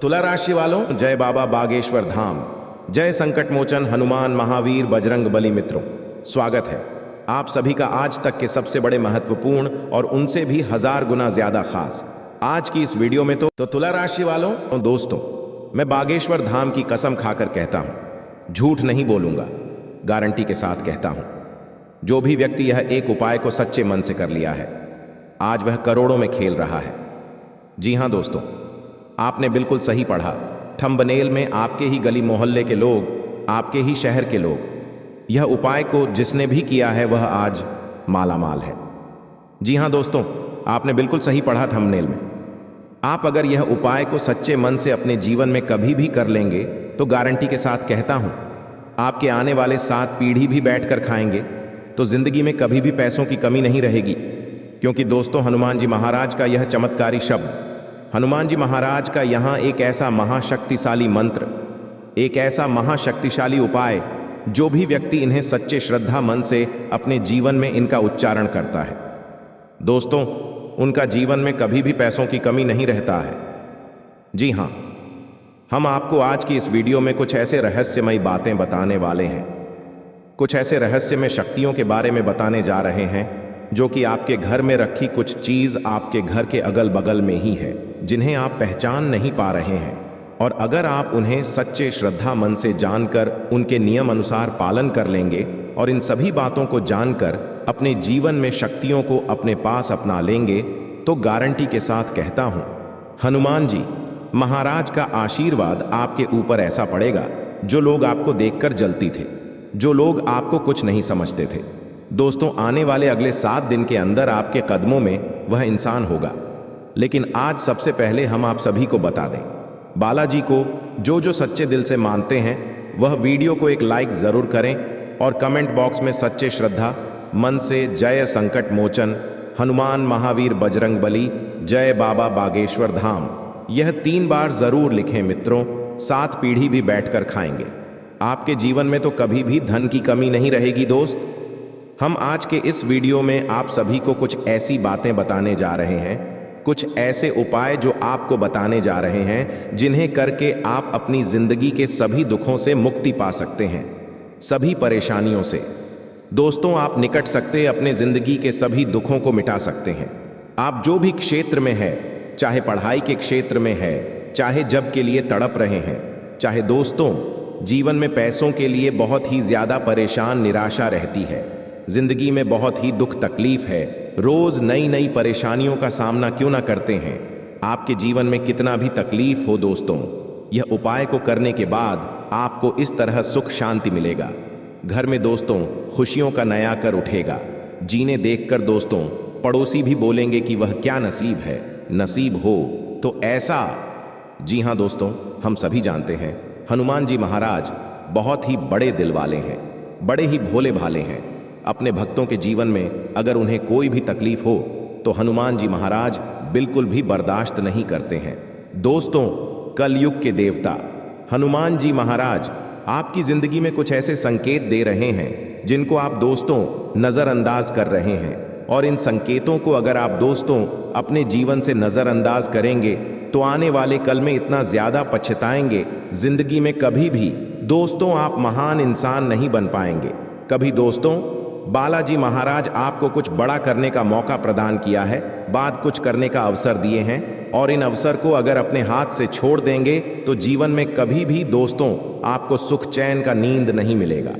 तुला राशि वालों, जय बाबा बागेश्वर धाम, जय संकट मोचन हनुमान महावीर बजरंग बली। मित्रों, स्वागत है आप सभी का आज तक के सबसे बड़े महत्वपूर्ण और उनसे भी 1000 गुना ज्यादा खास आज की इस वीडियो में। तो तुला राशि वालों, दोस्तों, मैं बागेश्वर धाम की कसम खाकर कहता हूं, झूठ नहीं बोलूंगा, गारंटी के साथ कहता हूं, जो भी व्यक्ति यह एक उपाय को सच्चे मन से कर लिया है, आज वह करोड़ों में खेल रहा है। जी हां दोस्तों, आपने बिल्कुल सही पढ़ा। थंबनेल में आपके ही गली मोहल्ले के लोग, आपके ही शहर के लोग, यह उपाय को जिसने भी किया है वह आज माला माल है। जी हां दोस्तों, आपने बिल्कुल सही पढ़ा थंबनेल में। आप अगर यह उपाय को सच्चे मन से अपने जीवन में कभी भी कर लेंगे तो गारंटी के साथ कहता हूं, आपके आने वाले 7 पीढ़ी भी बैठकर खाएंगे तो जिंदगी में कभी भी पैसों की कमी नहीं रहेगी। क्योंकि दोस्तों, हनुमान जी महाराज का यह चमत्कारी शब्द, हनुमान जी महाराज का यहाँ एक ऐसा महाशक्तिशाली मंत्र, एक ऐसा महाशक्तिशाली उपाय, जो भी व्यक्ति इन्हें सच्चे श्रद्धा मन से अपने जीवन में इनका उच्चारण करता है, दोस्तों, उनका जीवन में कभी भी पैसों की कमी नहीं रहता है। जी हाँ, हम आपको आज की इस वीडियो में कुछ ऐसे रहस्यमयी बातें बताने वाले हैं, कुछ ऐसे रहस्यमय शक्तियों के बारे में बताने जा रहे हैं जो कि आपके घर में रखी कुछ चीज आपके घर के अगल बगल में ही है, जिन्हें आप पहचान नहीं पा रहे हैं। और अगर आप उन्हें सच्चे श्रद्धा मन से जानकर उनके नियम अनुसार पालन कर लेंगे और इन सभी बातों को जानकर अपने जीवन में शक्तियों को अपने पास अपना लेंगे, तो गारंटी के साथ कहता हूं, हनुमान जी महाराज का आशीर्वाद आपके ऊपर ऐसा पड़ेगा, जो लोग आपको देखकर जलती थे, जो लोग आपको कुछ नहीं समझते थे, दोस्तों, आने वाले अगले 7 दिन के अंदर आपके कदमों में वह इंसान होगा। लेकिन आज सबसे पहले हम आप सभी को बता दें, बालाजी को जो जो सच्चे दिल से मानते हैं वह वीडियो को एक लाइक जरूर करें और कमेंट बॉक्स में सच्चे श्रद्धा मन से जय संकट मोचन हनुमान महावीर बजरंग बली, जय बाबा बागेश्वर धाम, यह 3 बार जरूर लिखें। मित्रों, 7 पीढ़ी भी बैठकर खाएंगे, आपके जीवन में तो कभी भी धन की कमी नहीं रहेगी। दोस्त, हम आज के इस वीडियो में आप सभी को कुछ ऐसी बातें बताने जा रहे हैं, कुछ ऐसे उपाय जो आपको बताने जा रहे हैं, जिन्हें करके आप अपनी जिंदगी के सभी दुखों से मुक्ति पा सकते हैं, सभी परेशानियों से। दोस्तों, आप निकट सकते अपने जिंदगी के सभी दुखों को मिटा सकते हैं। आप जो भी क्षेत्र में है, चाहे पढ़ाई के क्षेत्र में है, चाहे जब के लिए तड़प रहे हैं, चाहे दोस्तों जीवन में पैसों के लिए बहुत ही ज्यादा परेशान निराशा रहती है, जिंदगी में बहुत ही दुख तकलीफ है, रोज नई नई परेशानियों का सामना क्यों ना करते हैं, आपके जीवन में कितना भी तकलीफ हो, दोस्तों, यह उपाय को करने के बाद आपको इस तरह सुख शांति मिलेगा। घर में दोस्तों खुशियों का नया कर उठेगा। जीने देखकर दोस्तों पड़ोसी भी बोलेंगे कि वह क्या नसीब है, नसीब हो तो ऐसा। जी हाँ दोस्तों, हम सभी जानते हैं हनुमान जी महाराज बहुत ही बड़े दिल वाले हैं, बड़े ही भोले भाले हैं। अपने भक्तों के जीवन में अगर उन्हें कोई भी तकलीफ हो तो हनुमान जी महाराज बिल्कुल भी बर्दाश्त नहीं करते हैं। दोस्तों, कलयुग के देवता हनुमान जी महाराज आपकी जिंदगी में कुछ ऐसे संकेत दे रहे हैं जिनको आप दोस्तों नजरअंदाज कर रहे हैं, और इन संकेतों को अगर आप दोस्तों अपने जीवन से नजरअंदाज करेंगे तो आने वाले कल में इतना ज्यादा पछताएंगे, जिंदगी में कभी भी दोस्तों आप महान इंसान नहीं बन पाएंगे। कभी दोस्तों बालाजी महाराज आपको कुछ बड़ा करने का मौका प्रदान किया है, बात कुछ करने का अवसर दिए हैं, और इन अवसर को अगर अपने हाथ से छोड़ देंगे तो जीवन में कभी भी दोस्तों आपको सुख चैन का नींद नहीं मिलेगा।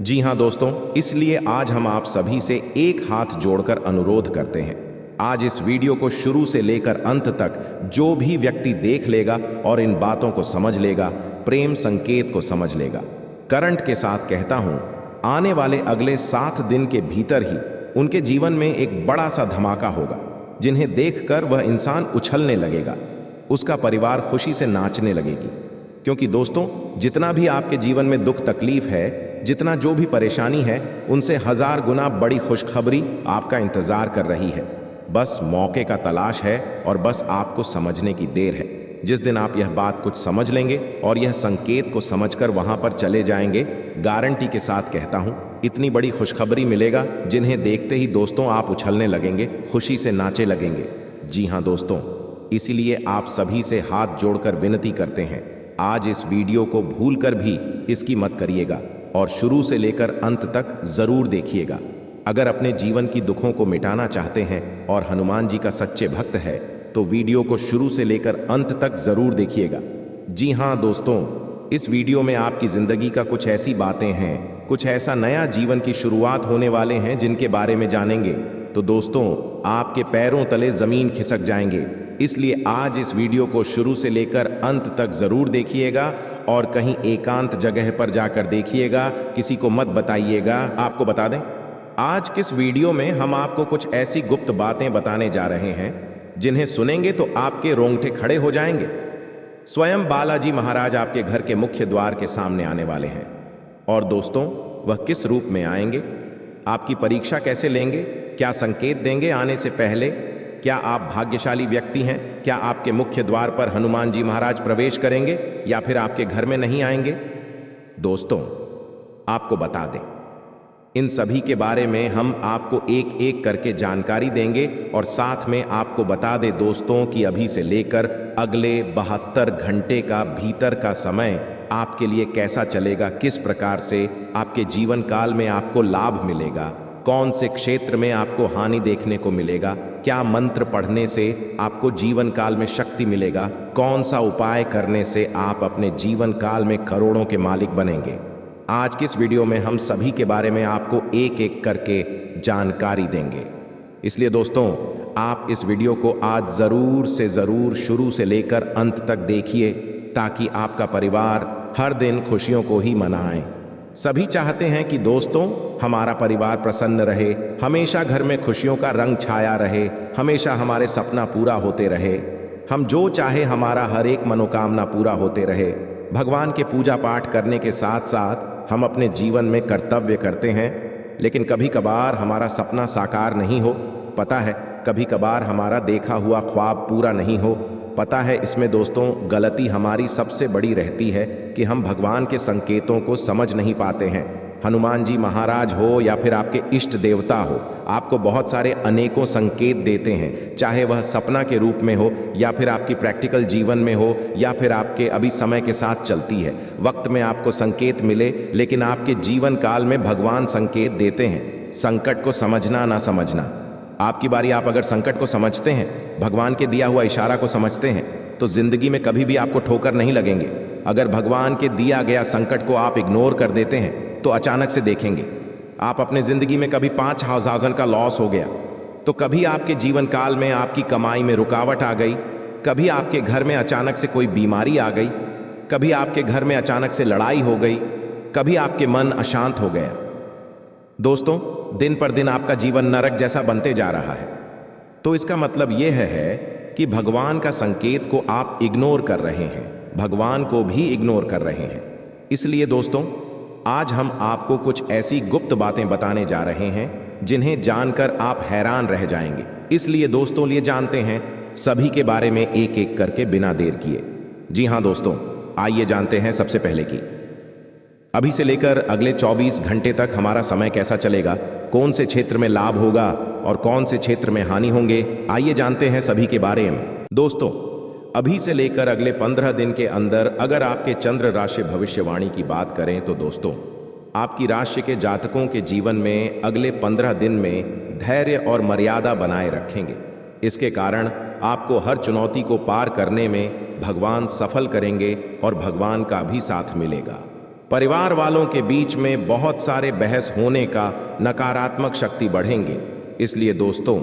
जी हाँ दोस्तों, इसलिए आज हम आप सभी से एक हाथ जोड़कर अनुरोध करते हैं, आज इस वीडियो को शुरू से लेकर अंत तक जो भी व्यक्ति देख लेगा और इन बातों को समझ लेगा, प्रेम संकेत को समझ लेगा, करंट के साथ कहता हूं, आने वाले अगले 7 दिन के भीतर ही उनके जीवन में एक बड़ा सा धमाका होगा, जिन्हें देखकर वह इंसान उछलने लगेगा, उसका परिवार खुशी से नाचने लगेगी। क्योंकि दोस्तों जितना भी आपके जीवन में दुख तकलीफ है, जितना जो भी परेशानी है, उनसे 1000 गुना बड़ी खुशखबरी आपका इंतजार कर रही है। बस मौके का तलाश है और बस आपको समझने की देर है। जिस दिन आप यह बात कुछ समझ लेंगे और यह संकेत को समझकर वहां पर चले जाएंगे, गारंटी के साथ कहता हूं, इतनी बड़ी खुशखबरी मिलेगा जिन्हें देखते ही दोस्तों आप उछलने लगेंगे, खुशी से नाचे लगेंगे। जी हां दोस्तों, इसीलिए आप सभी से हाथ जोड़कर विनती करते हैं, आज इस वीडियो को भूलकर भी इसकी मत करिएगा और शुरू से लेकर अंत तक जरूर देखिएगा। अगर अपने जीवन की दुखों को मिटाना चाहते हैं और हनुमान जी का सच्चे भक्त है तो वीडियो को शुरू से लेकर अंत तक जरूर देखिएगा। जी हाँ दोस्तों, इस वीडियो में आपकी जिंदगी का कुछ ऐसी बातें हैं, कुछ ऐसा नया जीवन की शुरुआत होने वाले हैं जिनके बारे में जानेंगे तो दोस्तों आपके पैरों तले जमीन खिसक जाएंगे। इसलिए आज इस वीडियो को शुरू से लेकर अंत तक जरूर देखिएगा और कहीं एकांत जगह पर जाकर देखिएगा, किसी को मत बताइएगा। आपको बता दें, आज किस वीडियो में हम आपको कुछ ऐसी गुप्त बातें बताने जा रहे हैं जिन्हें सुनेंगे तो आपके रोंगटे खड़े हो जाएंगे। स्वयं बालाजी महाराज आपके घर के मुख्य द्वार के सामने आने वाले हैं। और दोस्तों, वह किस रूप में आएंगे, आपकी परीक्षा कैसे लेंगे, क्या संकेत देंगे आने से पहले, क्या आप भाग्यशाली व्यक्ति हैं, क्या आपके मुख्य द्वार पर हनुमान जी महाराज प्रवेश करेंगे या फिर आपके घर में नहीं आएंगे। दोस्तों आपको बता दें, इन सभी के बारे में हम आपको एक एक करके जानकारी देंगे और साथ में आपको बता दें दोस्तों कि अभी से लेकर अगले 72 घंटे का भीतर का समय आपके लिए कैसा चलेगा, किस प्रकार से आपके जीवन काल में आपको लाभ मिलेगा, कौन से क्षेत्र में आपको हानि देखने को मिलेगा, क्या मंत्र पढ़ने से आपको जीवन काल में शक्ति मिलेगा, कौन सा उपाय करने से आप अपने जीवन काल में करोड़ों के मालिक बनेंगे। आज की इस वीडियो में हम सभी के बारे में आपको एक एक करके जानकारी देंगे। इसलिए दोस्तों आप इस वीडियो को आज जरूर से जरूर शुरू से लेकर अंत तक देखिए ताकि आपका परिवार हर दिन खुशियों को ही मनाए। सभी चाहते हैं कि दोस्तों हमारा परिवार प्रसन्न रहे, हमेशा घर में खुशियों का रंग छाया रहे, हमेशा हमारे सपना पूरा होते रहे, हम जो चाहे हमारा हर एक मनोकामना पूरा होते रहे। भगवान के पूजा पाठ करने के साथ साथ हम अपने जीवन में कर्तव्य करते हैं, लेकिन कभी कभार हमारा सपना साकार नहीं हो, पता है, कभी कभार हमारा देखा हुआ ख्वाब पूरा नहीं हो, पता है। इसमें दोस्तों गलती हमारी सबसे बड़ी रहती है कि हम भगवान के संकेतों को समझ नहीं पाते हैं। हनुमान जी महाराज हो या फिर आपके इष्ट देवता हो, आपको बहुत सारे अनेकों संकेत देते हैं, चाहे वह सपना के रूप में हो या फिर आपकी प्रैक्टिकल जीवन में हो या फिर आपके अभी समय के साथ चलती है वक्त में आपको संकेत मिले, लेकिन आपके जीवन काल में भगवान संकेत देते हैं। संकट को समझना ना समझना, आपकी बारी। आप अगर संकट को समझते हैं, भगवान के दिया हुआ इशारा को समझते हैं तो जिंदगी में कभी भी आपको ठोकर नहीं लगेंगे। अगर भगवान के दिया गया संकट को आप इग्नोर कर देते हैं तो अचानक से देखेंगे आप अपने जिंदगी में कभी 5,000 का लॉस हो गया, तो कभी आपके जीवन काल में आपकी कमाई में रुकावट आ गई, कभी आपके घर में अचानक से कोई बीमारी आ गई, कभी आपके घर में अचानक से लड़ाई हो गई, कभी आपके मन अशांत हो गया। दोस्तों दिन पर दिन आपका जीवन नरक जैसा बनते जा रहा है, तो इसका मतलब यह है कि भगवान का संकेत को आप इग्नोर कर रहे हैं, भगवान को भी इग्नोर कर रहे हैं। इसलिए दोस्तों आज हम आपको कुछ ऐसी गुप्त बातें बताने जा रहे हैं जिन्हें जानकर आप हैरान रह जाएंगे। इसलिए दोस्तों लिए जानते हैं सभी के बारे में एक एक करके बिना देर किए। जी हाँ दोस्तों, आइए जानते हैं सबसे पहले कि अभी से लेकर अगले 24 घंटे तक हमारा समय कैसा चलेगा, कौन से क्षेत्र में लाभ होगा और कौन से क्षेत्र में हानि होंगे। आइए जानते हैं सभी के बारे में। दोस्तों अभी से लेकर अगले 15 दिन के अंदर अगर आपके चंद्र राशि भविष्यवाणी की बात करें तो दोस्तों आपकी राशि के जातकों के जीवन में अगले 15 दिन में धैर्य और मर्यादा बनाए रखेंगे। इसके कारण आपको हर चुनौती को पार करने में भगवान सफल करेंगे और भगवान का भी साथ मिलेगा। परिवार वालों के बीच में बहुत सारे बहस होने का नकारात्मक शक्ति बढ़ेंगे, इसलिए दोस्तों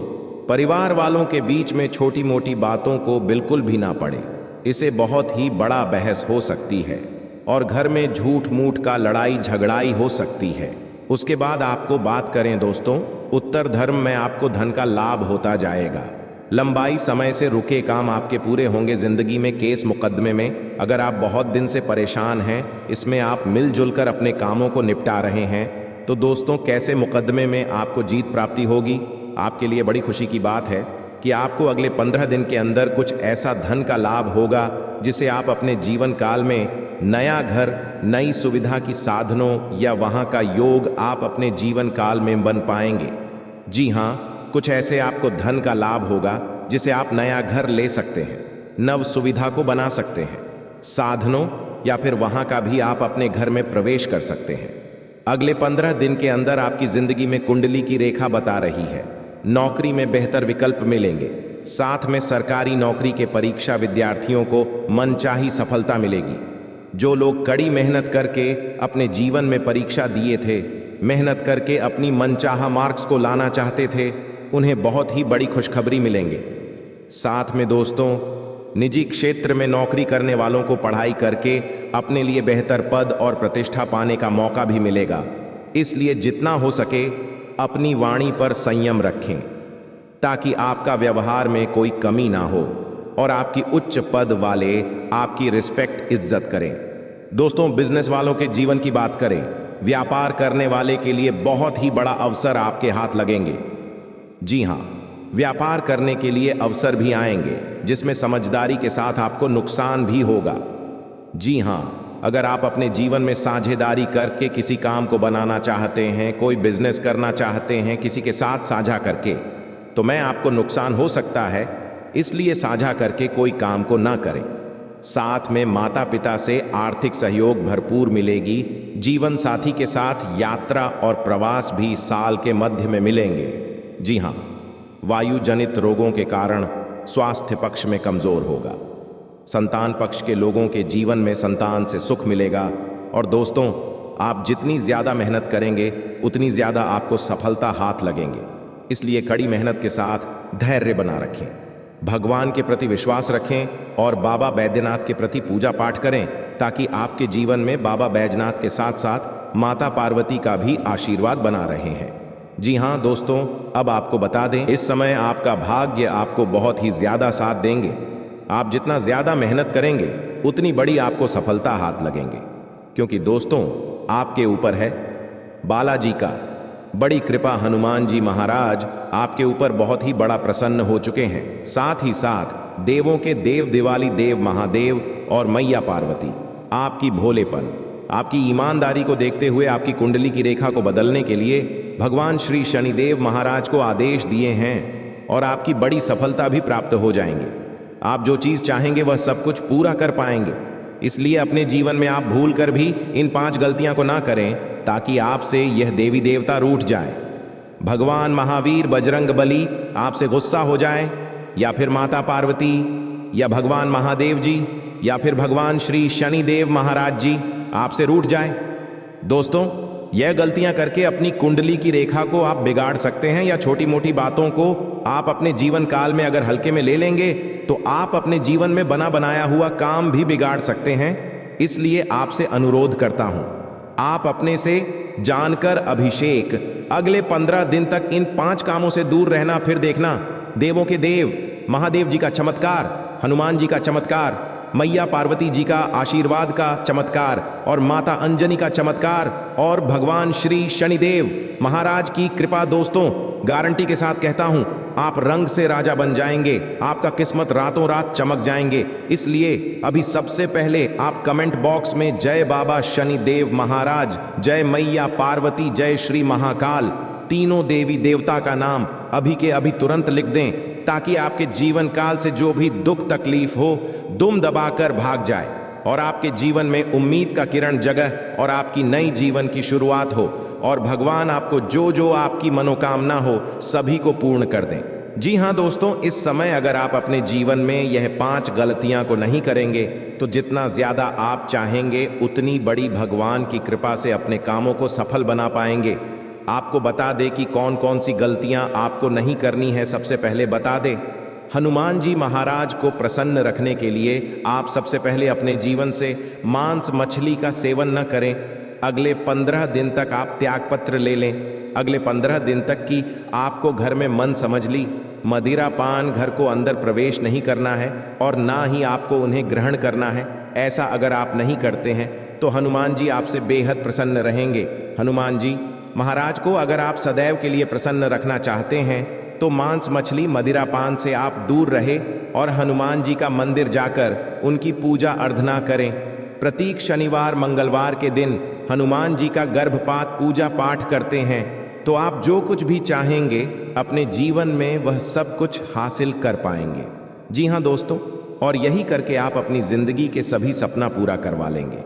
परिवार वालों के बीच में छोटी मोटी बातों को बिल्कुल भी ना पड़े, इसे बहुत ही बड़ा बहस हो सकती है और घर में झूठ मूठ का लड़ाई झगड़ाई हो सकती है। उसके बाद आपको बात करें दोस्तों उत्तर धर्म में आपको धन का लाभ होता जाएगा। लंबाई समय से रुके काम आपके पूरे होंगे। जिंदगी में केस मुकदमे में अगर आप बहुत दिन से परेशान हैं, इसमें आप मिलजुल कर अपने कामों को निपटा रहे हैं, तो दोस्तों कैसे मुकदमे में आपको जीत प्राप्ति होगी। आपके लिए बड़ी खुशी की बात है कि आपको अगले 15 दिन के अंदर कुछ ऐसा धन का लाभ होगा जिसे आप अपने जीवन काल में नया घर, नई सुविधा की साधनों या वहां का योग आप अपने जीवन काल में बन पाएंगे। जी हाँ, कुछ ऐसे आपको धन का लाभ होगा जिसे आप नया घर ले सकते हैं, नव सुविधा को बना सकते हैं, साधनों या फिर वहां का भी आप अपने घर में प्रवेश कर सकते हैं। अगले 15 दिन के अंदर आपकी जिंदगी में कुंडली की रेखा बता रही है, नौकरी में बेहतर विकल्प मिलेंगे। साथ में सरकारी नौकरी के परीक्षा विद्यार्थियों को मनचाही सफलता मिलेगी। जो लोग कड़ी मेहनत करके अपने जीवन में परीक्षा दिए थे, मेहनत करके अपनी मनचाहा मार्क्स को लाना चाहते थे, उन्हें बहुत ही बड़ी खुशखबरी मिलेंगे। साथ में दोस्तों, निजी क्षेत्र में नौकरी करने वालों को पढ़ाई करके अपने लिए बेहतर पद और प्रतिष्ठा पाने का मौका भी मिलेगा। इसलिए जितना हो सके अपनी वाणी पर संयम रखें, ताकि आपका व्यवहार में कोई कमी ना हो और आपकी उच्च पद वाले आपकी रिस्पेक्ट इज्जत करें। दोस्तों, बिजनेस वालों के जीवन की बात करें, व्यापार करने वाले के लिए बहुत ही बड़ा अवसर आपके हाथ लगेंगे। जी हाँ, व्यापार करने के लिए अवसर भी आएंगे, जिसमें समझदारी के साथ आपको नुकसान भी होगा। जी हाँ, अगर आप अपने जीवन में साझेदारी करके किसी काम को बनाना चाहते हैं, कोई बिजनेस करना चाहते हैं किसी के साथ साझा करके, तो मैं आपको नुकसान हो सकता है, इसलिए साझा करके कोई काम को ना करें। साथ में माता पिता से आर्थिक सहयोग भरपूर मिलेगी। जीवन साथी के साथ यात्रा और प्रवास भी साल के मध्य में मिलेंगे। जी हाँ, वायु जनित रोगों के कारण स्वास्थ्य पक्ष में कमजोर होगा। संतान पक्ष के लोगों के जीवन में संतान से सुख मिलेगा। और दोस्तों, आप जितनी ज्यादा मेहनत करेंगे उतनी ज्यादा आपको सफलता हाथ लगेंगे। इसलिए कड़ी मेहनत के साथ धैर्य बना रखें, भगवान के प्रति विश्वास रखें और बाबा बैद्यनाथ के प्रति पूजा पाठ करें, ताकि आपके जीवन में बाबा बैजनाथ के साथ साथ माता पार्वती का भी आशीर्वाद बना रहे हैं। जी हाँ दोस्तों, अब आपको बता दें, इस समय आपका भाग्य आपको बहुत ही ज्यादा साथ देंगे। आप जितना ज्यादा मेहनत करेंगे उतनी बड़ी आपको सफलता हाथ लगेंगे, क्योंकि दोस्तों आपके ऊपर है बालाजी का बड़ी कृपा। हनुमान जी महाराज आपके ऊपर बहुत ही बड़ा प्रसन्न हो चुके हैं। साथ ही साथ देवों के देव दिवाली देव महादेव और मैया पार्वती आपकी भोलेपन, आपकी ईमानदारी को देखते हुए आपकी कुंडली की रेखा को बदलने के लिए भगवान श्री शनिदेव महाराज को आदेश दिए हैं और आपकी बड़ी सफलता भी प्राप्त हो जाएंगे। आप जो चीज चाहेंगे वह सब कुछ पूरा कर पाएंगे। इसलिए अपने जीवन में आप भूल कर भी इन 5 गलतियां को ना करें, ताकि आपसे यह देवी देवता रूठ जाए। भगवान महावीर बजरंग बली आपसे गुस्सा हो जाए, या फिर माता पार्वती, या भगवान महादेव जी, या फिर भगवान श्री शनिदेव महाराज जी आपसे रूठ जाए। दोस्तों, यह गलतियां करके अपनी कुंडली की रेखा को आप बिगाड़ सकते हैं, या छोटी मोटी बातों को आप अपने जीवन काल में अगर हल्के में ले लेंगे तो आप अपने जीवन में बना बनाया हुआ काम भी बिगाड़ सकते हैं। इसलिए आपसे अनुरोध करता हूं, आप अपने से जानकर अभिषेक अगले 15 दिन तक इन 5 कामों से दूर रहना। फिर देखना देवों के देव महादेव जी का चमत्कार, हनुमान जी का चमत्कार, मैया पार्वती जी का आशीर्वाद का चमत्कार और माता अंजनी का चमत्कार और भगवान श्री शनिदेव महाराज की कृपा। दोस्तों, गारंटी के साथ कहता हूं, आप रंग से राजा बन जाएंगे, आपका किस्मत रातों रात चमक जाएंगे। इसलिए अभी सबसे पहले आप कमेंट बॉक्स में जय बाबा शनिदेव महाराज, जय मैया पार्वती, जय श्री महाकाल, तीनों देवी देवता का नाम अभी के अभी तुरंत लिख दें, ताकि आपके जीवन काल से जो भी दुख तकलीफ हो दुम दबाकर भाग जाए और आपके जीवन में उम्मीद का किरण जगह और आपकी नई जीवन की शुरुआत हो, और भगवान आपको जो जो आपकी मनोकामना हो सभी को पूर्ण कर दें। जी हाँ दोस्तों, इस समय अगर आप अपने जीवन में यह 5 गलतियां को नहीं करेंगे तो जितना ज्यादा आप चाहेंगे उतनी बड़ी भगवान की कृपा से अपने कामों को सफल बना पाएंगे। आपको बता दे कि कौन कौन सी गलतियां आपको नहीं करनी है। सबसे पहले बता दें, हनुमान जी महाराज को प्रसन्न रखने के लिए आप सबसे पहले अपने जीवन से मांस मछली का सेवन न करें। अगले 15 दिन तक आप त्यागपत्र ले लें। अगले 15 दिन तक की आपको घर में मन समझ ली मदिरा पान घर को अंदर प्रवेश नहीं करना है और ना ही आपको उन्हें ग्रहण करना है। ऐसा अगर आप नहीं करते हैं तो हनुमान जी आपसे बेहद प्रसन्न रहेंगे। हनुमान जी महाराज को अगर आप सदैव के लिए प्रसन्न रखना चाहते हैं तो मांस मछली मदिरा पान से आप दूर रहे और हनुमान जी का मंदिर जाकर उनकी पूजा अर्चना करें। प्रत्येक शनिवार मंगलवार के दिन हनुमान जी का गर्भपात पूजा पाठ करते हैं तो आप जो कुछ भी चाहेंगे अपने जीवन में वह सब कुछ हासिल कर पाएंगे। जी हाँ दोस्तों, और यही करके आप अपनी जिंदगी के सभी सपना पूरा करवा लेंगे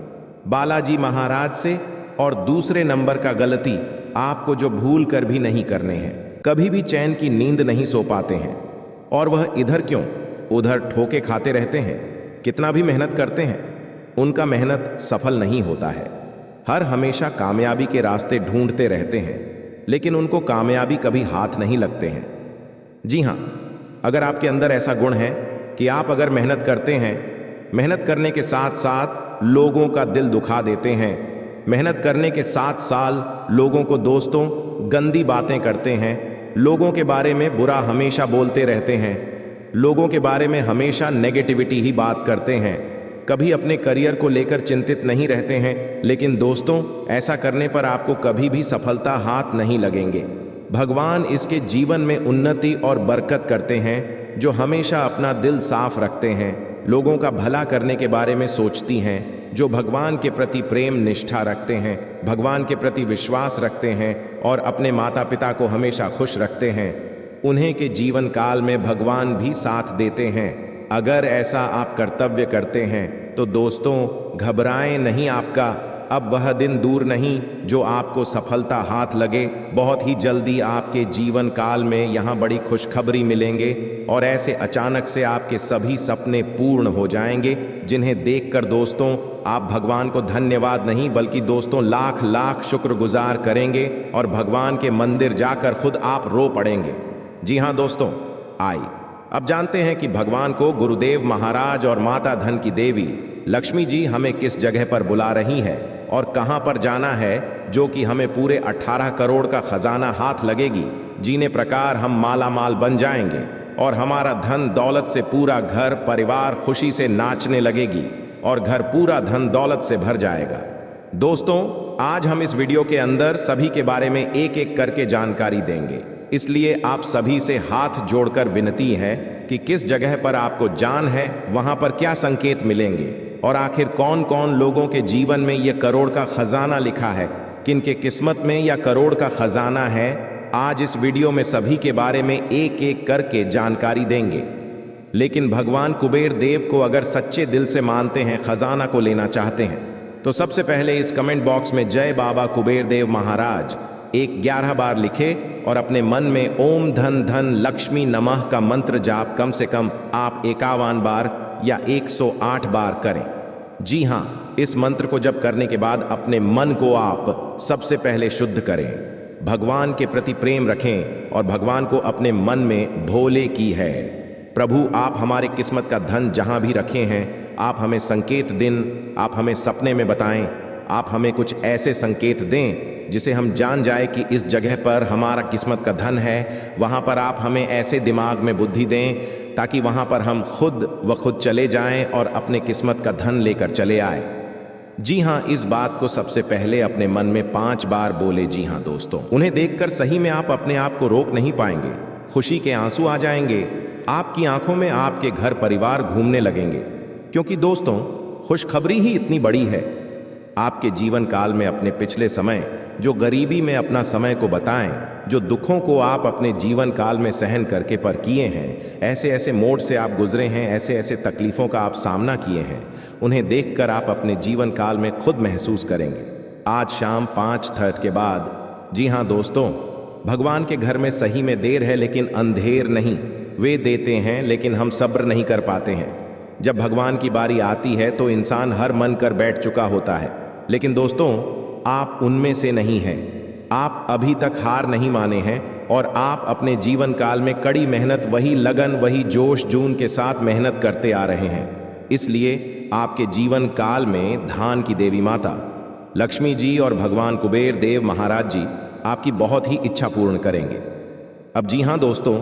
बालाजी महाराज से। और दूसरे नंबर का गलती आपको जो भूल कर भी नहीं करने हैं, कभी भी चैन की नींद नहीं सो पाते हैं, और वह इधर क्यों उधर ठोके खाते रहते हैं। कितना भी मेहनत करते हैं, उनका मेहनत सफल नहीं होता है। हर हमेशा कामयाबी के रास्ते ढूंढते रहते हैं, लेकिन उनको कामयाबी कभी हाथ नहीं लगते हैं। जी हाँ, अगर आपके अंदर ऐसा गुण है कि आप अगर मेहनत करते हैं, मेहनत करने के साथ साथ लोगों का दिल दुखा देते हैं, मेहनत करने के साथ साथ लोगों को दोस्तों गंदी बातें करते हैं, लोगों के बारे में बुरा हमेशा बोलते रहते हैं, लोगों के बारे में हमेशा नेगेटिविटी ही बात करते हैं, कभी अपने करियर को लेकर चिंतित नहीं रहते हैं, लेकिन दोस्तों ऐसा करने पर आपको कभी भी सफलता हाथ नहीं लगेंगे। भगवान इसके जीवन में उन्नति और बरकत करते हैं जो हमेशा अपना दिल साफ रखते हैं, लोगों का भला करने के बारे में सोचती हैं, जो भगवान के प्रति प्रेम निष्ठा रखते हैं, भगवान के प्रति विश्वास रखते हैं और अपने माता पिता को हमेशा खुश रखते हैं। उन्हें के जीवन काल में भगवान भी साथ देते हैं। अगर ऐसा आप कर्तव्य करते हैं तो दोस्तों घबराएं नहीं, आपका अब वह दिन दूर नहीं जो आपको सफलता हाथ लगे। बहुत ही जल्दी आपके जीवन काल में यहाँ बड़ी खुशखबरी मिलेंगे और ऐसे अचानक से आपके सभी सपने पूर्ण हो जाएंगे, जिन्हें देखकर दोस्तों आप भगवान को धन्यवाद नहीं बल्कि दोस्तों लाख लाख शुक्रगुजार करेंगे और भगवान के मंदिर जाकर खुद आप रो पड़ेंगे। जी हाँ दोस्तों, अब जानते हैं कि भगवान को गुरुदेव महाराज और माता धन की देवी लक्ष्मी जी हमें किस जगह पर बुला रही है और कहां पर जाना है, जो कि हमें पूरे 18 करोड़ का खजाना हाथ लगेगी, जीने प्रकार हम माला माल बन जाएंगे और हमारा धन दौलत से पूरा घर परिवार खुशी से नाचने लगेगी और घर पूरा धन दौलत से भर जाएगा। दोस्तों आज हम इस वीडियो के अंदर सभी के बारे में एक एक करके जानकारी देंगे, इसलिए आप सभी से हाथ जोड़कर विनती है कि किस जगह पर आपको जान है, वहां पर क्या संकेत मिलेंगे और आखिर कौन कौन लोगों के जीवन में यह करोड़ का खजाना लिखा है, किनके किस्मत में यह करोड़ का खजाना है। आज इस वीडियो में सभी के बारे में एक एक करके जानकारी देंगे। लेकिन भगवान कुबेर देव को अगर सच्चे दिल से मानते हैं, खजाना को लेना चाहते हैं, तो सबसे पहले इस कमेंट बॉक्स में जय बाबा कुबेर देव महाराज 11 बार लिखे और अपने मन में ओम धन धन लक्ष्मी नमः का मंत्र जाप कम से कम आप 51 बार या 108 बार करें। जी हाँ, इस मंत्र को जप करने के बाद अपने मन को आप सबसे पहले शुद्ध करें, भगवान के प्रति प्रेम रखें और भगवान को अपने मन में भोले की है। प्रभु आप हमारे किस्मत का धन जहां भी रखे हैं, आप हमें संकेत दिन, आप हमें सपने में बताएं, आप हमें कुछ ऐसे संकेत दें जिसे हम जान जाए कि इस जगह पर हमारा किस्मत का धन है। वहां पर आप हमें ऐसे दिमाग में बुद्धि दें ताकि वहां पर हम खुद व खुद चले जाएं और अपने किस्मत का धन लेकर चले आए। जी हाँ, इस बात को सबसे पहले अपने मन में 5 बार बोले। जी हाँ दोस्तों, उन्हें देखकर सही में आप अपने आप को रोक नहीं पाएंगे, खुशी के आंसू आ जाएंगे, आपकी आंखों में आपके घर परिवार घूमने लगेंगे, क्योंकि दोस्तों खुशखबरी ही इतनी बड़ी है। आपके जीवन काल में अपने पिछले समय, जो गरीबी में अपना समय को बताएं, जो दुखों को आप अपने जीवन काल में सहन करके पर किए हैं, ऐसे ऐसे मोड़ से आप गुजरे हैं, ऐसे ऐसे तकलीफों का आप सामना किए हैं, उन्हें देखकर आप अपने जीवन काल में खुद महसूस करेंगे। आज शाम 5:30 के बाद। जी हाँ दोस्तों, भगवान के घर में सही में देर है लेकिन अंधेर नहीं। वे देते हैं लेकिन हम सब्र नहीं कर पाते हैं। जब भगवान की बारी आती है तो इंसान हर मन कर बैठ चुका होता है, लेकिन दोस्तों आप उनमें से नहीं हैं। आप अभी तक हार नहीं माने हैं और आप अपने जीवन काल में कड़ी मेहनत, वही लगन, वही जोश जून के साथ मेहनत करते आ रहे हैं। इसलिए आपके जीवन काल में धान की देवी माता लक्ष्मी जी और भगवान कुबेर देव महाराज जी आपकी बहुत ही इच्छा पूर्ण करेंगे। अब जी हाँ दोस्तों,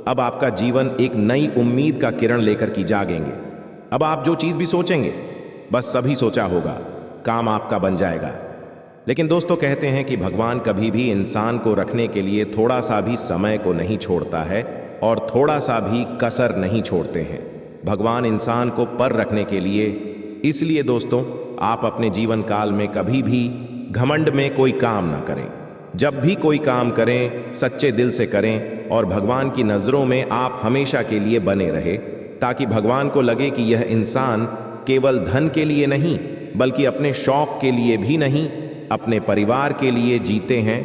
अब आपका जीवन एक नई उम्मीद का किरण लेकर की जागेंगे। अब आप जो चीज़ भी सोचेंगे, बस सभी सोचा होगा, काम आपका बन जाएगा। लेकिन दोस्तों कहते हैं कि भगवान कभी भी इंसान को रखने के लिए थोड़ा सा भी समय को नहीं छोड़ता है और थोड़ा सा भी कसर नहीं छोड़ते हैं। भगवान इंसान को पर रखने के लिए, इसलिए दोस्तों आप अपने जीवन काल में कभी भी घमंड में कोई काम ना करें। जब भी कोई काम करें सच्चे दिल से करें और भगवान की नज़रों में आप हमेशा के लिए बने रहे, ताकि भगवान को लगे कि यह इंसान केवल धन के लिए नहीं बल्कि अपने शौक के लिए भी नहीं, अपने परिवार के लिए जीते हैं,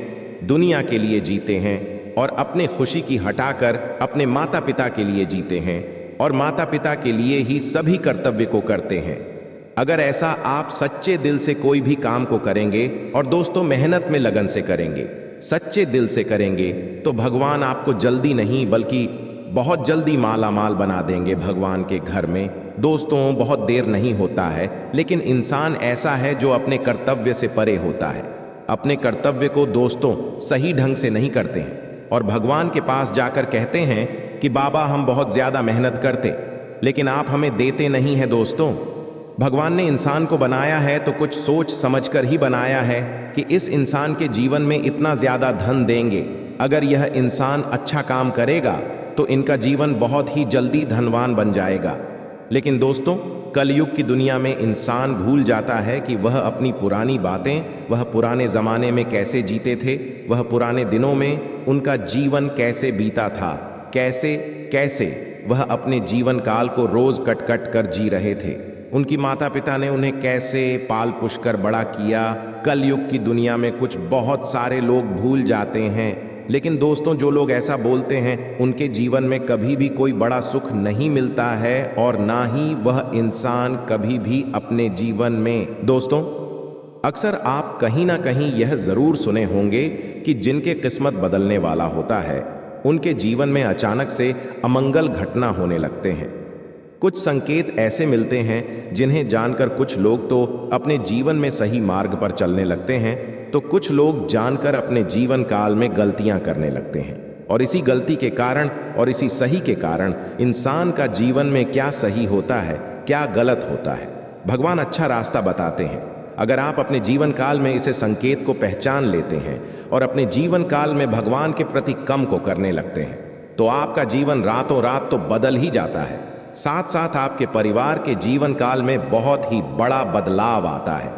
दुनिया के लिए जीते हैं और अपने खुशी की हटाकर अपने माता पिता के लिए जीते हैं और माता पिता के लिए ही सभी कर्तव्य को करते हैं। अगर ऐसा आप सच्चे दिल से कोई भी काम को करेंगे और दोस्तों मेहनत में लगन से करेंगे, सच्चे दिल से करेंगे, तो भगवान आपको जल्दी नहीं बल्कि बहुत जल्दी माला माल बना देंगे भगवान के घर में। दोस्तों बहुत देर नहीं होता है, लेकिन इंसान ऐसा है जो अपने कर्तव्य से परे होता है। अपने कर्तव्य को दोस्तों सही ढंग से नहीं करते हैं और भगवान के पास जाकर कहते हैं कि बाबा हम बहुत ज़्यादा मेहनत करते, लेकिन आप हमें देते नहीं हैं। दोस्तों भगवान ने इंसान को बनाया है तो कुछ सोच समझकर ही बनाया है कि इस इंसान के जीवन में इतना ज़्यादा धन देंगे। अगर यह इंसान अच्छा काम करेगा तो इनका जीवन बहुत ही जल्दी धनवान बन जाएगा। लेकिन दोस्तों कलयुग की दुनिया में इंसान भूल जाता है कि वह अपनी पुरानी बातें, वह पुराने ज़माने में कैसे जीते थे, वह पुराने दिनों में उनका जीवन कैसे बीता था, कैसे कैसे वह अपने जीवन काल को रोज़ कट कट कर जी रहे थे, उनकी माता पिता ने उन्हें कैसे पाल पुष कर बड़ा किया। कलयुग की दुनिया में कुछ बहुत सारे लोग भूल जाते हैं, लेकिन दोस्तों जो लोग ऐसा बोलते हैं उनके जीवन में कभी भी कोई बड़ा सुख नहीं मिलता है और ना ही वह इंसान कभी भी अपने जीवन में। दोस्तों अक्सर आप कहीं ना कहीं यह ज़रूर सुने होंगे कि जिनके किस्मत बदलने वाला होता है उनके जीवन में अचानक से अमंगल घटना होने लगते हैं। कुछ संकेत ऐसे मिलते हैं जिन्हें जानकर कुछ लोग तो अपने जीवन में सही मार्ग पर चलने लगते हैं, तो कुछ लोग जानकर अपने जीवन काल में गलतियां करने लगते हैं और इसी गलती के कारण और इसी सही के कारण इंसान का जीवन में क्या सही होता है, क्या गलत होता है, भगवान अच्छा रास्ता बताते हैं। अगर आप अपने जीवन काल में इसे संकेत को पहचान लेते हैं और अपने जीवन काल में भगवान के प्रति कम को करने लगते हैं तो आपका जीवन रातों रात तो बदल ही जाता है। साथ साथ आपके परिवार के जीवन काल में बहुत ही बड़ा बदलाव आता है,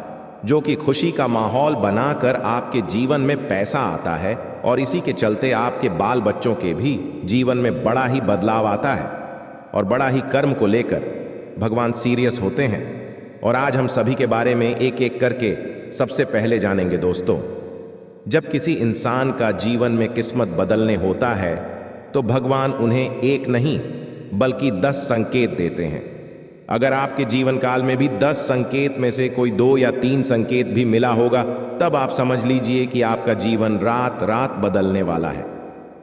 जो कि खुशी का माहौल बनाकर आपके जीवन में पैसा आता है और इसी के चलते आपके बाल बच्चों के भी जीवन में बड़ा ही बदलाव आता है और बड़ा ही कर्म को लेकर भगवान सीरियस होते हैं। और आज हम सभी के बारे में एक एक करके सबसे पहले जानेंगे। दोस्तों जब किसी इंसान का जीवन में किस्मत बदलने होता है तो भगवान उन्हें एक नहीं बल्कि 10 संकेत देते हैं। अगर आपके जीवन काल में भी 10 संकेत में से कोई 2 या 3 संकेत भी मिला होगा तब आप समझ लीजिए कि आपका जीवन रात रात बदलने वाला है।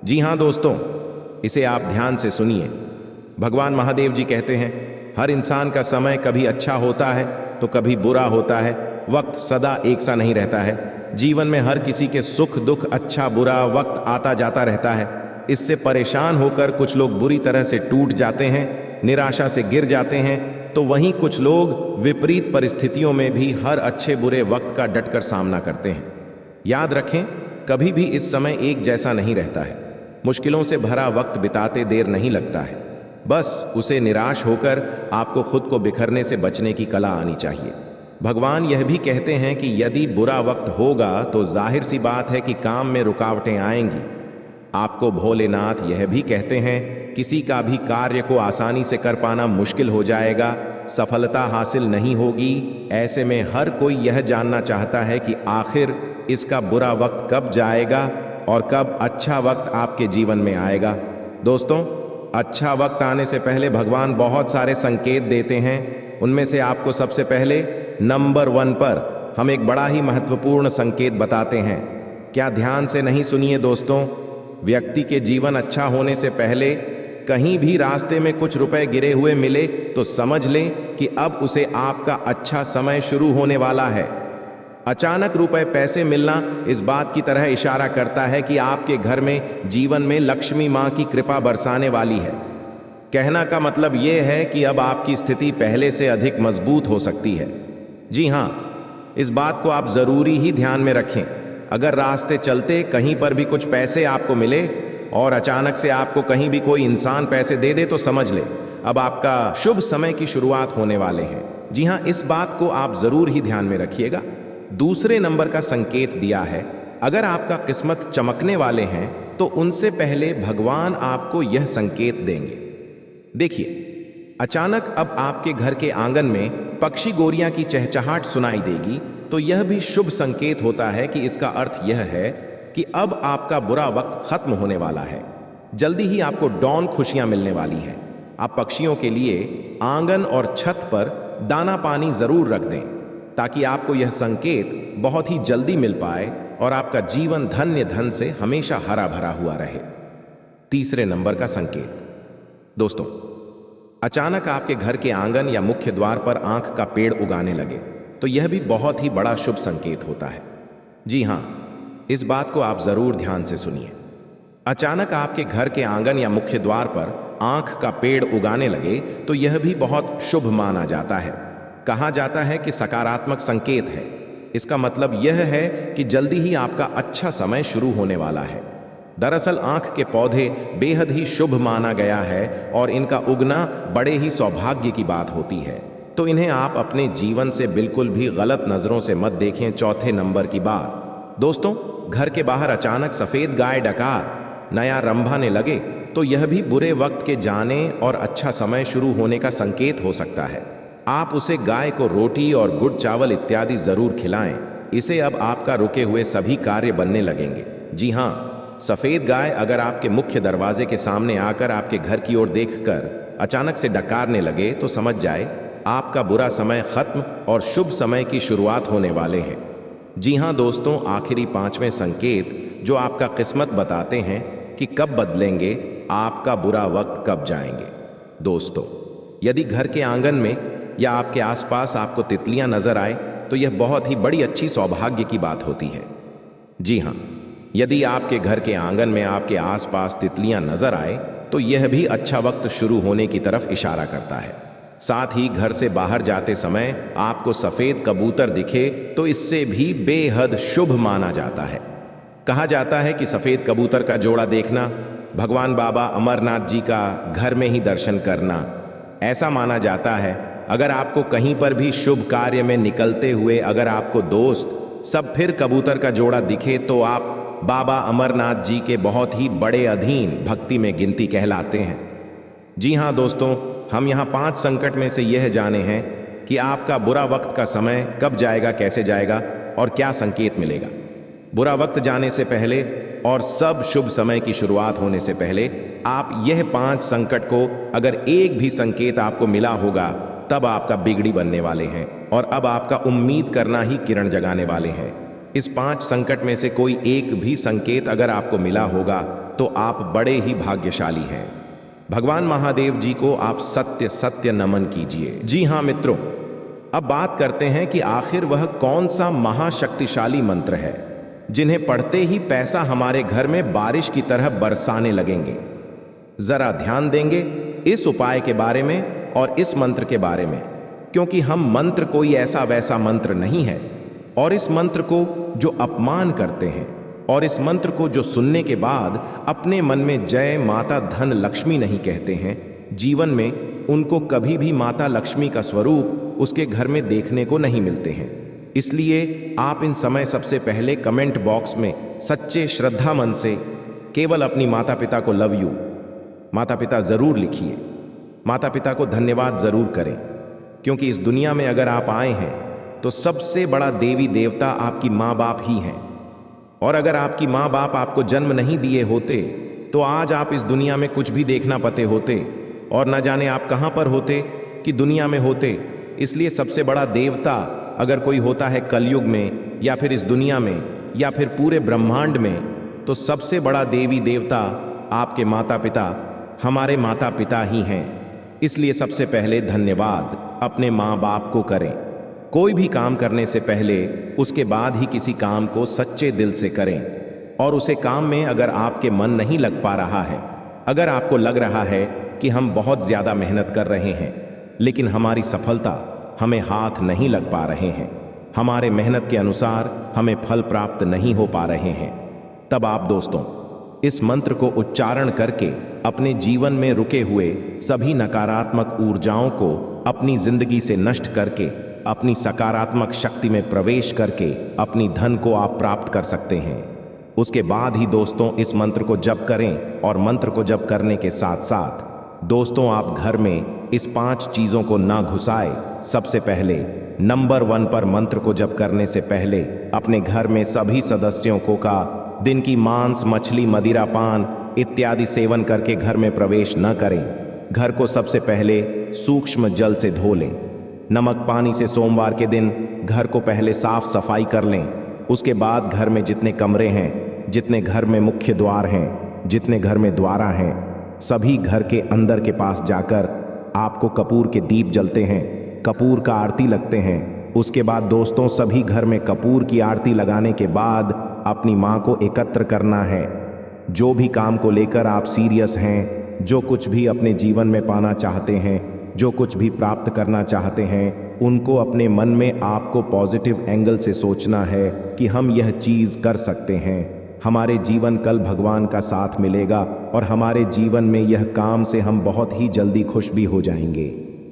जी हाँ दोस्तों, इसे आप ध्यान से सुनिए। भगवान महादेव जी कहते हैं हर इंसान का समय कभी अच्छा होता है तो कभी बुरा होता है। वक्त सदा एक सा नहीं रहता है। जीवन में हर किसी के सुख दुख, अच्छा बुरा वक्त आता जाता रहता है। इससे परेशान होकर कुछ लोग बुरी तरह से टूट जाते हैं, निराशा से गिर जाते हैं, तो वहीं कुछ लोग विपरीत परिस्थितियों में भी हर अच्छे बुरे वक्त का डटकर सामना करते हैं। याद रखें कभी भी इस समय एक जैसा नहीं रहता है। मुश्किलों से भरा वक्त बिताते देर नहीं लगता है, बस उसे निराश होकर आपको खुद को बिखरने से बचने की कला आनी चाहिए। भगवान यह भी कहते हैं कि यदि बुरा वक्त होगा तो जाहिर सी बात है कि काम में रुकावटें आएंगी। आपको भोलेनाथ यह भी कहते हैं किसी का भी कार्य को आसानी से कर पाना मुश्किल हो जाएगा, सफलता हासिल नहीं होगी। ऐसे में हर कोई यह जानना चाहता है कि आखिर इसका बुरा वक्त कब जाएगा और कब अच्छा वक्त आपके जीवन में आएगा। दोस्तों अच्छा वक्त आने से पहले भगवान बहुत सारे संकेत देते हैं। उनमें से आपको सबसे पहले नंबर 1 पर हम एक बड़ा ही महत्वपूर्ण संकेत बताते हैं। क्या ध्यान से नहीं सुनिए दोस्तों? व्यक्ति के जीवन अच्छा होने से पहले कहीं भी रास्ते में कुछ रुपए गिरे हुए मिले तो समझ लें कि अब उसे आपका अच्छा समय शुरू होने वाला है। अचानक रुपए पैसे मिलना इस बात की तरह इशारा करता है कि आपके घर में जीवन में लक्ष्मी माँ की कृपा बरसाने वाली है। कहना का मतलब यह है कि अब आपकी स्थिति पहले से अधिक मजबूत हो सकती है। जी हाँ, इस बात को आप जरूरी ही ध्यान में रखें। अगर रास्ते चलते कहीं पर भी कुछ पैसे आपको मिले और अचानक से आपको कहीं भी कोई इंसान पैसे दे दे तो समझ ले अब आपका शुभ समय की शुरुआत होने वाले हैं। जी हाँ, इस बात को आप जरूर ही ध्यान में रखिएगा। दूसरे नंबर का संकेत दिया है अगर आपका किस्मत चमकने वाले हैं तो उनसे पहले भगवान आपको यह संकेत देंगे। देखिए, अचानक अब आपके घर के आंगन में पक्षी गोरियां की चहचहाट सुनाई देगी तो यह भी शुभ संकेत होता है कि इसका अर्थ यह है कि अब आपका बुरा वक्त खत्म होने वाला है। जल्दी ही आपको डॉन खुशियां मिलने वाली हैं। आप पक्षियों के लिए आंगन और छत पर दाना पानी जरूर रख दें ताकि आपको यह संकेत बहुत ही जल्दी मिल पाए और आपका जीवन धन्य धन से हमेशा हरा भरा हुआ रहे। तीसरे नंबर का संकेत, दोस्तों, अचानक आपके घर के आंगन या मुख्य द्वार पर आंख का पेड़ उगाने लगे तो यह भी बहुत ही बड़ा शुभ संकेत होता है। जी हां, इस बात को आप जरूर ध्यान से सुनिए। अचानक आपके घर के आंगन या मुख्य द्वार पर आंख का पेड़ उगाने लगे तो यह भी बहुत शुभ माना जाता है। कहा जाता है कि सकारात्मक संकेत है। इसका मतलब यह है कि जल्दी ही आपका अच्छा समय शुरू होने वाला है। दरअसल आंख के पौधे बेहद ही शुभ माना गया है और इनका उगना बड़े ही सौभाग्य की बात होती है, तो इन्हें आप अपने जीवन से बिल्कुल भी गलत नजरों से मत देखें। चौथे नंबर की बात, दोस्तों, घर के बाहर अचानक सफेद गाय डकार नया रंभाने लगे तो यह भी बुरे वक्त के जाने और अच्छा समय शुरू होने का संकेत हो सकता है। आप उसे गाय को रोटी और गुड़ चावल इत्यादि जरूर खिलाएं। इसे अब आपका रुके हुए सभी कार्य बनने लगेंगे। जी हां, सफेद गाय अगर आपके मुख्य दरवाजे के सामने आकर आपके घर की ओर देखकर अचानक से डकारने लगे तो समझ जाए आपका बुरा समय खत्म और शुभ समय की शुरुआत होने वाले हैं। जी हां दोस्तों, आखिरी पांचवें संकेत जो आपका किस्मत बताते हैं कि कब बदलेंगे आपका बुरा वक्त, कब जाएंगे। दोस्तों, यदि घर के आंगन में या आपके आसपास आपको तितलियां नजर आए तो यह बहुत ही बड़ी अच्छी सौभाग्य की बात होती है। जी हां, यदि आपके घर के आंगन में आपके आसपास तितलियां नजर आए तो यह भी अच्छा वक्त शुरू होने की तरफ इशारा करता है। साथ ही घर से बाहर जाते समय आपको सफेद कबूतर दिखे तो इससे भी बेहद शुभ माना जाता है। कहा जाता है कि सफेद कबूतर का जोड़ा देखना भगवान बाबा अमरनाथ जी का घर में ही दर्शन करना। ऐसा माना जाता है अगर आपको कहीं पर भी शुभ कार्य में निकलते हुए अगर आपको दोस्त सब फिर कबूतर का जोड़ा दिखे तो आप बाबा अमरनाथ जी के बहुत ही बड़े अधीन भक्ति में गिनती कहलाते हैं। जी हां दोस्तों, हम यहाँ 5 संकट में से यह जाने हैं कि आपका बुरा वक्त का समय कब जाएगा, कैसे जाएगा और क्या संकेत मिलेगा। बुरा वक्त जाने से पहले और सब शुभ समय की शुरुआत होने से पहले आप यह 5 संकट को अगर एक भी संकेत आपको मिला होगा तब आपका बिगड़ी बनने वाले हैं और अब आपका उम्मीद करना ही किरण जगाने वाले हैं। इस 5 संकट में से कोई एक भी संकेत अगर आपको मिला होगा तो आप बड़े ही भाग्यशाली हैं। भगवान महादेव जी को आप सत्य सत्य नमन कीजिए। जी हां मित्रों, अब बात करते हैं कि आखिर वह कौन सा महाशक्तिशाली मंत्र है जिन्हें पढ़ते ही पैसा हमारे घर में बारिश की तरह बरसाने लगेंगे। जरा ध्यान देंगे इस उपाय के बारे में और इस मंत्र के बारे में, क्योंकि हम मंत्र कोई ऐसा वैसा मंत्र नहीं है और इस मंत्र को जो अपमान करते हैं और इस मंत्र को जो सुनने के बाद अपने मन में जय माता धन लक्ष्मी नहीं कहते हैं, जीवन में उनको कभी भी माता लक्ष्मी का स्वरूप उसके घर में देखने को नहीं मिलते हैं। इसलिए आप इन समय सबसे पहले कमेंट बॉक्स में सच्चे श्रद्धा मन से केवल अपनी माता पिता को लव यू माता पिता जरूर लिखिए। माता पिता को धन्यवाद जरूर करें, क्योंकि इस दुनिया में अगर आप आए हैं तो सबसे बड़ा देवी देवता आपकी माँ बाप ही हैं। और अगर आपकी माँ बाप आपको जन्म नहीं दिए होते तो आज आप इस दुनिया में कुछ भी देखना पाते होते और न जाने आप कहाँ पर होते कि दुनिया में होते। इसलिए सबसे बड़ा देवता अगर कोई होता है कलयुग में या फिर इस दुनिया में या फिर पूरे ब्रह्मांड में, तो सबसे बड़ा देवी देवता आपके माता पिता, हमारे माता पिता ही हैं। इसलिए सबसे पहले धन्यवाद अपने माँ बाप को करें। कोई भी काम करने से पहले उसके बाद ही किसी काम को सच्चे दिल से करें। और उसे काम में अगर आपके मन नहीं लग पा रहा है, अगर आपको लग रहा है कि हम बहुत ज़्यादा मेहनत कर रहे हैं लेकिन हमारी सफलता हमें हाथ नहीं लग पा रहे हैं, हमारे मेहनत के अनुसार हमें फल प्राप्त नहीं हो पा रहे हैं, तब आप दोस्तों इस मंत्र को उच्चारण करके अपने जीवन में रुके हुए सभी नकारात्मक ऊर्जाओं को अपनी जिंदगी से नष्ट करके अपनी सकारात्मक शक्ति में प्रवेश करके अपनी धन को आप प्राप्त कर सकते हैं। उसके बाद ही दोस्तों इस मंत्र को जप करें और मंत्र को जप करने के साथ साथ दोस्तों आप घर में इस 5 चीज़ों को ना घुसाए। सबसे पहले नंबर 1 पर मंत्र को जप करने से पहले अपने घर में सभी सदस्यों को का दिन की मांस, मछली, मदिरा पान इत्यादि सेवन करके घर में प्रवेश न करें। घर को सबसे पहले सूक्ष्म जल से धो लें। नमक पानी से सोमवार के दिन घर को पहले साफ सफाई कर लें। उसके बाद घर में जितने कमरे हैं, जितने घर में मुख्य द्वार हैं, जितने घर में द्वारा हैं, सभी घर के अंदर के पास जाकर आपको कपूर के दीप जलते हैं, कपूर का आरती लगते हैं। उसके बाद दोस्तों सभी घर में कपूर की आरती लगाने के बाद अपनी माँ को एकत्र करना है। जो भी काम को लेकर आप सीरियस हैं, जो कुछ भी अपने जीवन में पाना चाहते हैं, जो कुछ भी प्राप्त करना चाहते हैं, उनको अपने मन में आपको पॉजिटिव एंगल से सोचना है कि हम यह चीज़ कर सकते हैं। हमारे जीवन कल भगवान का साथ मिलेगा और हमारे जीवन में यह काम से हम बहुत ही जल्दी खुश भी हो जाएंगे।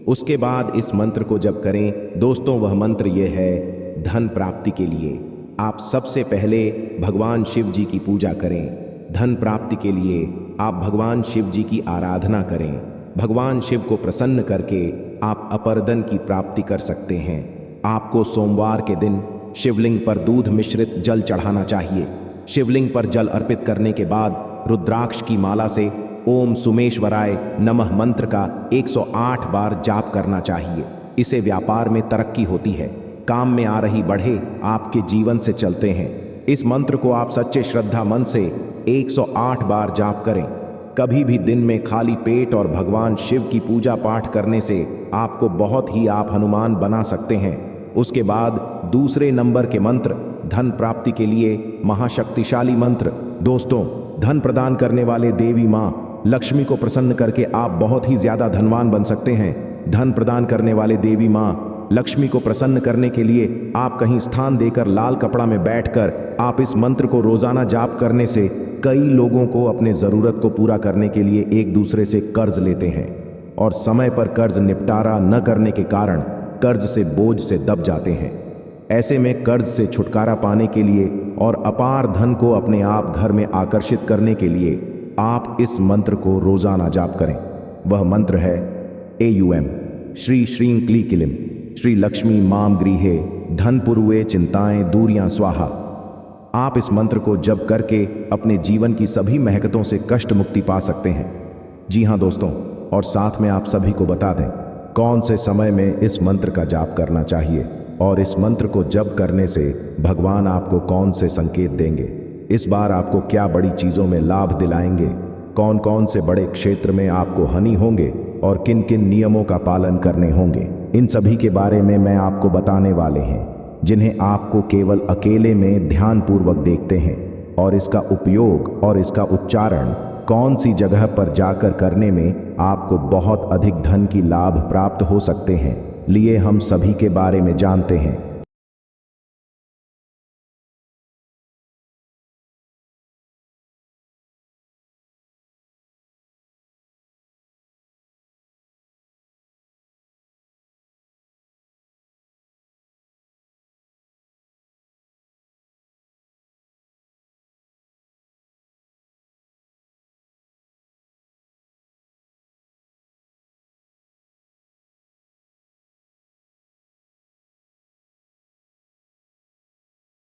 उसके बाद इस मंत्र को जब करें दोस्तों, वह मंत्र ये है धन प्राप्ति के लिए। आप सबसे पहले भगवान शिव जी की पूजा करें। धन प्राप्ति के लिए आप भगवान शिव जी की आराधना करें। भगवान शिव को प्रसन्न करके आप अपर की प्राप्ति कर सकते हैं। आपको सोमवार के दिन शिवलिंग पर दूध मिश्रित जल चढ़ाना चाहिए। शिवलिंग पर जल अर्पित करने के बाद रुद्राक्ष की माला से ओम सुमेश्वराय नमः मंत्र का 108 बार जाप करना चाहिए। इसे व्यापार में तरक्की होती है, काम में आ रही बढ़े आपके जीवन से चलते हैं। इस मंत्र को आप सच्चे श्रद्धा मन से 108 बार जाप करें। कभी भी दिन में खाली पेट और भगवान शिव की पूजा पाठ करने से आपको बहुत ही आप हनुमान बना सकते हैं। उसके बाद दूसरे नंबर के मंत्र धन प्राप्ति के लिए महाशक्तिशाली मंत्र। दोस्तों, धन प्रदान करने वाले देवी माँ लक्ष्मी को प्रसन्न करके आप बहुत ही ज्यादा धनवान बन सकते हैं। धन प्रदान करने वाले देवी माँ लक्ष्मी को प्रसन्न करने के लिए आप कहीं स्थान देकर लाल कपड़ा में बैठकर आप इस मंत्र को रोजाना जाप करने से कई लोगों को अपने जरूरत को पूरा करने के लिए एक दूसरे से कर्ज लेते हैं और समय पर कर्ज निपटारा न करने के कारण कर्ज से बोझ से दब जाते हैं। ऐसे में कर्ज से छुटकारा पाने के लिए और अपार धन को अपने आप घर में आकर्षित करने के लिए आप इस मंत्र को रोजाना जाप करें। वह मंत्र है AUM श्री श्रीं क्ली किलिम श्री लक्ष्मी माम गृहे धनपुरुए चिंताएं दूरियां स्वाहा। आप इस मंत्र को जप करके अपने जीवन की सभी महकतों से कष्ट मुक्ति पा सकते हैं। जी हाँ दोस्तों, और साथ में आप सभी को बता दें कौन से समय में इस मंत्र का जाप करना चाहिए और इस मंत्र को जप करने से भगवान आपको कौन से संकेत देंगे, इस बार आपको क्या बड़ी चीज़ों में लाभ दिलाएंगे, कौन कौन से बड़े क्षेत्र में आपको हानि होंगे और किन किन नियमों का पालन करने होंगे, इन सभी के बारे में मैं आपको बताने वाले हैं, जिन्हें आपको केवल अकेले में ध्यानपूर्वक देखते हैं और इसका उपयोग और इसका उच्चारण कौन सी जगह पर जाकर करने में आपको बहुत अधिक धन की लाभ प्राप्त हो सकते हैं, लिए हम सभी के बारे में जानते हैं।